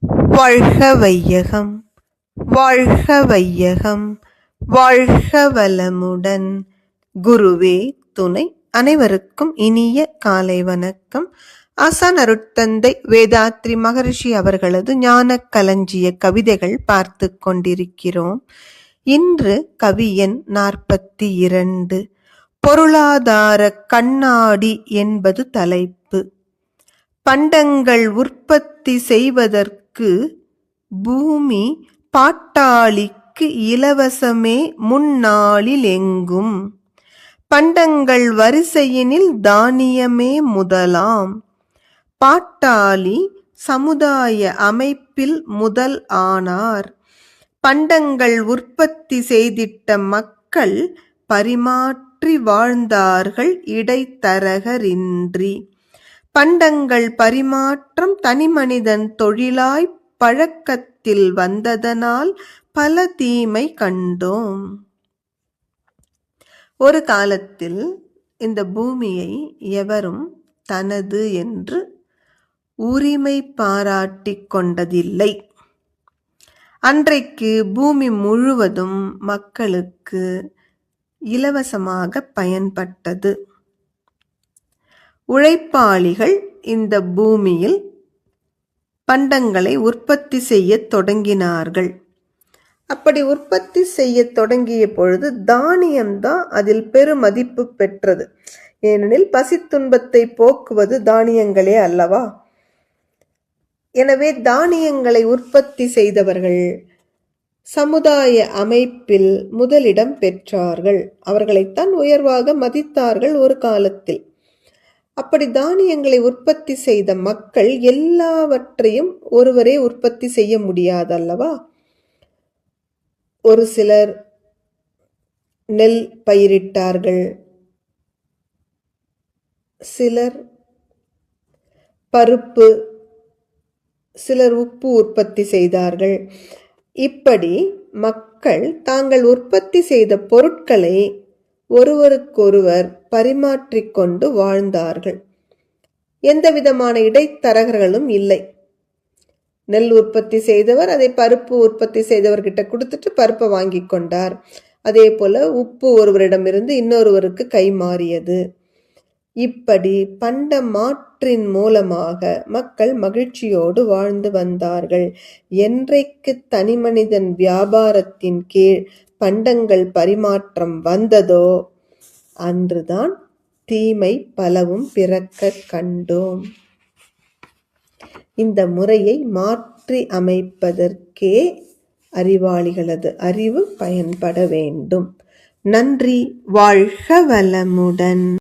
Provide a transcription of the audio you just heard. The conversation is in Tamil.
வாழ்க வையகம், வாழ்க வையகம், வாழ்க வளமுடன். குருவே துணை. அனைவருக்கும் இனிய காலை வணக்கம். ஆசான் அருட்தந்தை வேதாத்ரி மகரிஷி அவர்களது ஞான களஞ்சிய கவிதைகள் பார்த்து கொண்டிருக்கிறோம். இன்று கவி எண் 42. பொருளாதார கண்ணாடி என்பது தலைப்பு. பண்டங்கள் உற்பத்தி செய்வதற்கு பூமி பாட்டாளிக்கு இலவசமே முன்னாளில் எங்கும். பண்டங்கள் வரிசையினில் தானியமே முதலாம். பாட்டாளி சமுதாய அமைப்பில் முதல் ஆனார். பண்டங்கள் உற்பத்தி செய்திட்ட மக்கள் பரிமாற்றி வாழ்ந்தார்கள் இடைத்தரகரின்றி. பண்டங்கள் பரிமாற்றம் தனிமனிதன் தொழிலாய் பழக்கத்தில் வந்ததனால் பல தீமை கண்டோம். ஒரு காலத்தில் இந்த பூமியை எவரும் தனது என்று உரிமை பாராட்டிக் கொண்டதில்லை. அன்றைக்கு பூமி முழுவதும் மக்களுக்கு இலவசமாக பயன்பட்டது. உழைப்பாளிகள் இந்த பூமியில் பண்டங்களை உற்பத்தி செய்ய தொடங்கினார்கள். அப்படி உற்பத்தி செய்ய தொடங்கிய பொழுது தானியம்தான் அதில் பெருமதிப்பு பெற்றது. ஏனெனில் பசித்துன்பத்தை போக்குவது தானியங்களே அல்லவா. எனவே தானியங்களை உற்பத்தி செய்தவர்கள் சமுதாய அமைப்பில் முதலிடம் பெற்றார்கள். அவர்களைத்தான் உயர்வாக மதித்தார்கள் ஒரு காலத்தில். அப்படி தானியங்களை உற்பத்தி செய்த மக்கள் எல்லாவற்றையும் ஒருவரே உற்பத்தி செய்ய முடியாதல்லவா. ஒரு சிலர் நெல் பயிரிட்டார்கள், சிலர் பருப்பு, சிலர் உப்பு உற்பத்தி செய்தார்கள். இப்படி மக்கள் தாங்கள் உற்பத்தி செய்த பொருட்களை ஒருவருக்கொருவர் பரிமாற்றிக்கொண்டு வாழ்ந்தார்கள். எந்த விதமான இடைத்தரகர்களும் இல்லை. நெல் உற்பத்தி செய்தவர் அதை பருப்பு உற்பத்தி செய்தவர்கிட்ட கொடுத்துட்டு பருப்பை வாங்கி கொண்டார். அதே போல உப்பு ஒருவரிடமிருந்து இன்னொருவருக்கு கை மாறியது. இப்படி பண்ட மாற்றின் மூலமாக மக்கள் மகிழ்ச்சியோடு வாழ்ந்து வந்தார்கள். என்றைக்கு தனிமனிதன் வியாபாரத்தின் கீழ் பண்டங்கள் பரிமாற்றம் வந்ததோ அன்றுதான் தீமை பலவும் பிறக்க கண்டோம். இந்த முறையை மாற்றி அமைப்பதற்கே அறிவாளிகளது அறிவு பயன்பட வேண்டும். நன்றி. வாழ்க வளமுடன்.